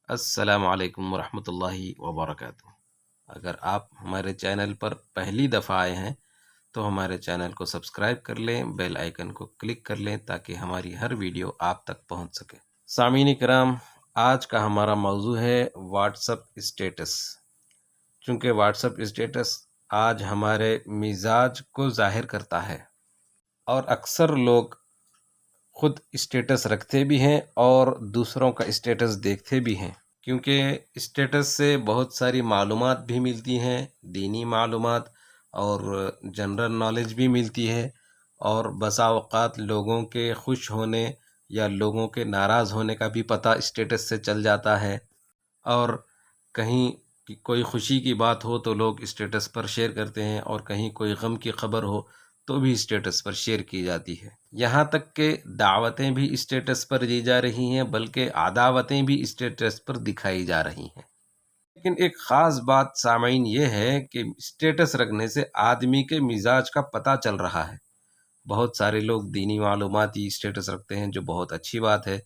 السلام علیکم ورحمۃ اللہ وبرکاتہ۔ اگر آپ ہمارے چینل پر پہلی دفعہ آئے ہیں تو ہمارے چینل کو سبسکرائب کر لیں، بیل آئیکن کو کلک کر لیں تاکہ ہماری ہر ویڈیو آپ تک پہنچ سکے۔ سامعین کرام، آج کا ہمارا موضوع ہے واٹس اپ اسٹیٹس۔ چونکہ واٹس اپ اسٹیٹس آج ہمارے مزاج کو ظاہر کرتا ہے اور اکثر لوگ خود اسٹیٹس رکھتے بھی ہیں اور دوسروں کا اسٹیٹس دیکھتے بھی ہیں، کیونکہ اسٹیٹس سے بہت ساری معلومات بھی ملتی ہیں، دینی معلومات اور جنرل نالج بھی ملتی ہے، اور بسا اوقات لوگوں کے خوش ہونے یا لوگوں کے ناراض ہونے کا بھی پتہ اسٹیٹس سے چل جاتا ہے، اور کہیں کوئی خوشی کی بات ہو تو لوگ اسٹیٹس پر شیئر کرتے ہیں، اور کہیں کوئی غم کی خبر ہو تو بھی اسٹیٹس پر شیئر کی جاتی ہے۔ یہاں تک کہ دعوتیں بھی اسٹیٹس پر دی جا رہی ہیں، bلکہ عداوتیں بھی اسٹیٹس پر دکھائی جا رہی ہیں۔ لیکن ایک خاص بات سامعین یہ ہے کہ اسٹیٹس رکھنے سے آدمی کے مزاج کا پتہ چل رہا ہے۔ بہت سارے لوگ دینی معلوماتی اسٹیٹس رکھتے ہیں، جو بہت اچھی بات ہے،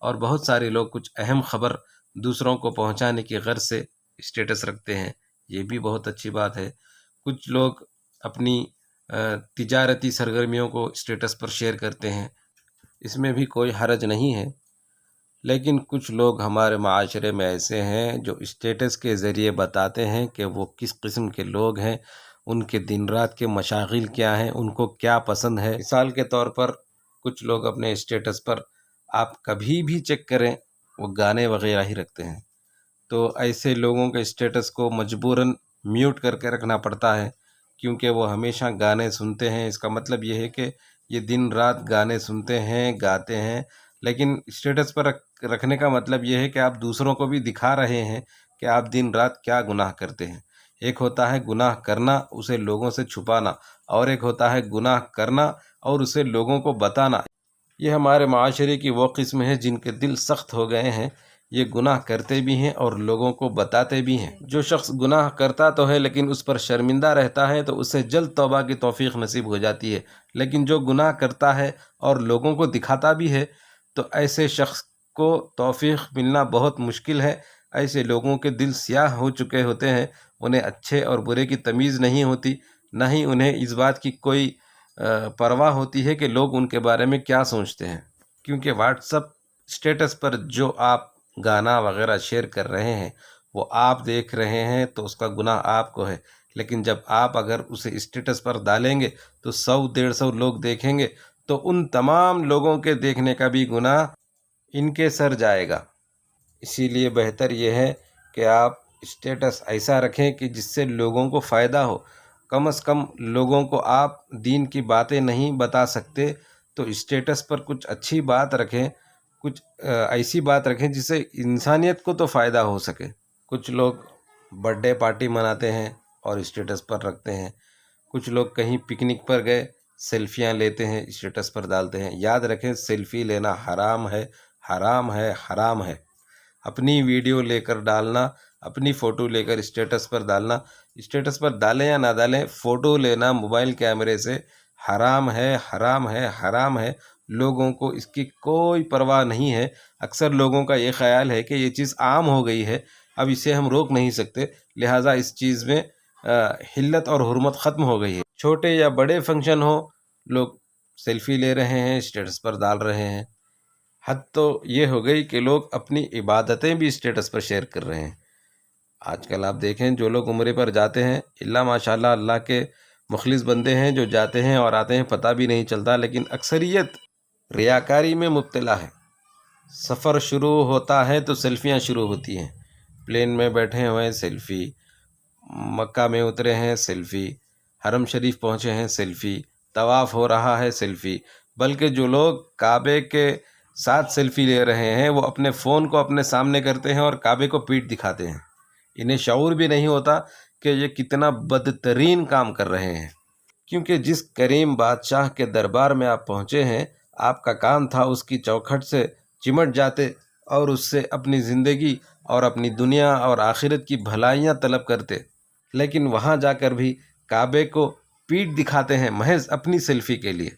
اور بہت سارے لوگ کچھ اہم خبر دوسروں کو پہنچانے کی غرض سے اسٹیٹس رکھتے ہیں، یہ بھی بہت اچھی بات ہے۔ کچھ لوگ اپنی تجارتی سرگرمیوں کو اسٹیٹس پر شیئر کرتے ہیں، اس میں بھی کوئی حرج نہیں ہے۔ لیکن کچھ لوگ ہمارے معاشرے میں ایسے ہیں جو اسٹیٹس کے ذریعے بتاتے ہیں کہ وہ کس قسم کے لوگ ہیں، ان کے دن رات کے مشاغل کیا ہیں، ان کو کیا پسند ہے۔ مثال کے طور پر کچھ لوگ اپنے اسٹیٹس پر آپ کبھی بھی چیک کریں وہ گانے وغیرہ ہی رکھتے ہیں، تو ایسے لوگوں کے اسٹیٹس کو مجبوراً میوٹ کر کے رکھنا پڑتا ہے، کیونکہ وہ ہمیشہ گانے سنتے ہیں۔ اس کا مطلب یہ ہے کہ یہ دن رات گانے سنتے ہیں، گاتے ہیں، لیکن اسٹیٹس پر رکھنے کا مطلب یہ ہے کہ آپ دوسروں کو بھی دکھا رہے ہیں کہ آپ دن رات کیا گناہ کرتے ہیں۔ ایک ہوتا ہے گناہ کرنا، اسے لوگوں سے چھپانا، اور ایک ہوتا ہے گناہ کرنا اور اسے لوگوں کو بتانا۔ یہ ہمارے معاشرے کی وہ قسم ہے جن کے دل سخت ہو گئے ہیں، یہ گناہ کرتے بھی ہیں اور لوگوں کو بتاتے بھی ہیں۔ جو شخص گناہ کرتا تو ہے لیکن اس پر شرمندہ رہتا ہے تو اسے جلد توبہ کی توفیق نصیب ہو جاتی ہے، لیکن جو گناہ کرتا ہے اور لوگوں کو دکھاتا بھی ہے تو ایسے شخص کو توفیق ملنا بہت مشکل ہے۔ ایسے لوگوں کے دل سیاہ ہو چکے ہوتے ہیں، انہیں اچھے اور برے کی تمیز نہیں ہوتی، نہ ہی انہیں اس بات کی کوئی پرواہ ہوتی ہے کہ لوگ ان کے بارے میں کیا سوچتے ہیں۔ کیونکہ واٹس اپ اسٹیٹس پر جو آپ گانا وغیرہ شیئر کر رہے ہیں وہ آپ دیکھ رہے ہیں تو اس کا گناہ آپ کو ہے، لیکن جب آپ اگر اسے اسٹیٹس پر ڈالیں گے تو 100-150 لوگ دیکھیں گے تو ان تمام لوگوں کے دیکھنے کا بھی گناہ ان کے سر جائے گا۔ اسی لیے بہتر یہ ہے کہ آپ اسٹیٹس ایسا رکھیں کہ جس سے لوگوں کو فائدہ ہو۔ کم از کم لوگوں کو آپ دین کی باتیں نہیں بتا سکتے تو اسٹیٹس پر کچھ اچھی بات رکھیں، کچھ ایسی بات رکھیں جس سے انسانیت کو تو فائدہ ہو سکے۔ کچھ لوگ برتھ ڈے پارٹی مناتے ہیں اور اسٹیٹس پر رکھتے ہیں، کچھ لوگ کہیں پکنک پر گئے سیلفیاں لیتے ہیں اسٹیٹس پر ڈالتے ہیں۔ یاد رکھیں سیلفی لینا حرام ہے، حرام ہے، حرام ہے۔ اپنی ویڈیو لے کر ڈالنا، اپنی فوٹو لے کر اسٹیٹس پر ڈالنا، اسٹیٹس پر ڈالیں یا نہ ڈالیں، فوٹو لینا موبائل کیمرے سے حرام ہے، حرام ہے، حرام ہے۔ لوگوں کو اس کی کوئی پرواہ نہیں ہے۔ اکثر لوگوں کا یہ خیال ہے کہ یہ چیز عام ہو گئی ہے، اب اسے ہم روک نہیں سکتے، لہٰذا اس چیز میں حلت اور حرمت ختم ہو گئی ہے۔ چھوٹے یا بڑے فنکشن ہو، لوگ سیلفی لے رہے ہیں، اسٹیٹس پر ڈال رہے ہیں۔ حد تو یہ ہو گئی کہ لوگ اپنی عبادتیں بھی اسٹیٹس پر شیئر کر رہے ہیں۔ آج کل آپ دیکھیں جو لوگ عمرے پر جاتے ہیں، اللہ ماشاءاللہ اللہ کے مخلص بندے ہیں جو جاتے ہیں اور آتے ہیں پتہ بھی نہیں چلتا، لیکن اکثریت ریاکاری میں مبتلا ہے۔ سفر شروع ہوتا ہے تو سیلفیاں شروع ہوتی ہیں، پلین میں بیٹھے ہوئے سیلفی، مکہ میں اترے ہیں سیلفی، حرم شریف پہنچے ہیں سیلفی، طواف ہو رہا ہے سیلفی، بلکہ جو لوگ کعبے کے ساتھ سیلفی لے رہے ہیں وہ اپنے فون کو اپنے سامنے کرتے ہیں اور کعبے کو پیٹھ دکھاتے ہیں۔ انہیں شعور بھی نہیں ہوتا کہ یہ کتنا بدترین کام کر رہے ہیں، کیونکہ جس کریم بادشاہ کے دربار میں آپ پہنچے ہیں، آپ کا کام تھا اس کی چوکھٹ سے چمٹ جاتے اور اس سے اپنی زندگی اور اپنی دنیا اور آخرت کی بھلائیاں طلب کرتے، لیکن وہاں جا کر بھی کعبے کو پیٹھ دکھاتے ہیں محض اپنی سیلفی کے لیے،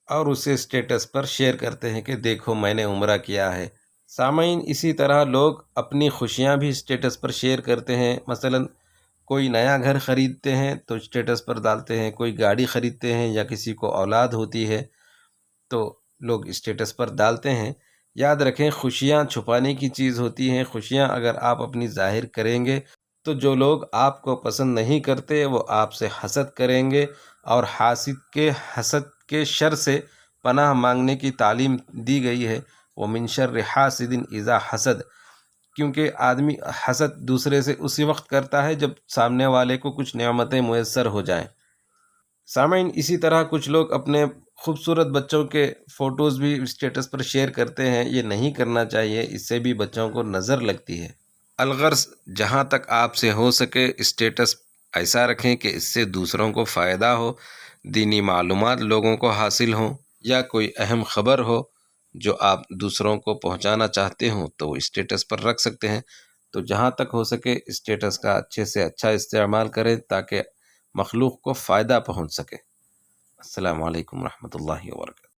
اور اسے اسٹیٹس پر شیئر کرتے ہیں کہ دیکھو میں نے عمرہ کیا ہے، سامعین، اسی طرح لوگ اپنی خوشیاں بھی اسٹیٹس پر شیئر کرتے ہیں۔ مثلا کوئی نیا گھر خریدتے ہیں تو اسٹیٹس پر ڈالتے ہیں، کوئی گاڑی خریدتے ہیں یا کسی کو اولاد ہوتی ہے تو لوگ اسٹیٹس پر ڈالتے ہیں۔ یاد رکھیں، خوشیاں چھپانے کی چیز ہوتی ہیں۔ خوشیاں اگر آپ اپنی ظاہر کریں گے تو جو لوگ آپ کو پسند نہیں کرتے وہ آپ سے حسد کریں گے، اور حسد کے شر سے پناہ مانگنے کی تعلیم دی گئی ہے۔ وَمِن شَرِّ حَاسِدٍ إِذَا حَسَدَ، کیونکہ آدمی حسد دوسرے سے اسی وقت کرتا ہے جب سامنے والے کو کچھ نعمتیں میسر ہو جائیں۔ سامعین، اسی طرح کچھ لوگ اپنے خوبصورت بچوں کے فوٹوز بھی اسٹیٹس پر شیئر کرتے ہیں۔ یہ نہیں کرنا چاہیے، اس سے بھی بچوں کو نظر لگتی ہے۔ الغرض جہاں تک آپ سے ہو سکے اسٹیٹس ایسا رکھیں کہ اس سے دوسروں کو فائدہ ہو، دینی معلومات لوگوں کو حاصل ہوں، یا کوئی اہم خبر ہو جو آپ دوسروں کو پہنچانا چاہتے ہوں تو وہ اسٹیٹس پر رکھ سکتے ہیں۔ تو جہاں تک ہو سکے اسٹیٹس کا اچھے سے اچھا استعمال کریں تاکہ مخلوق کو فائدہ پہنچ سکے۔ السلام علیکم ورحمۃ اللہ وبرکاتہ۔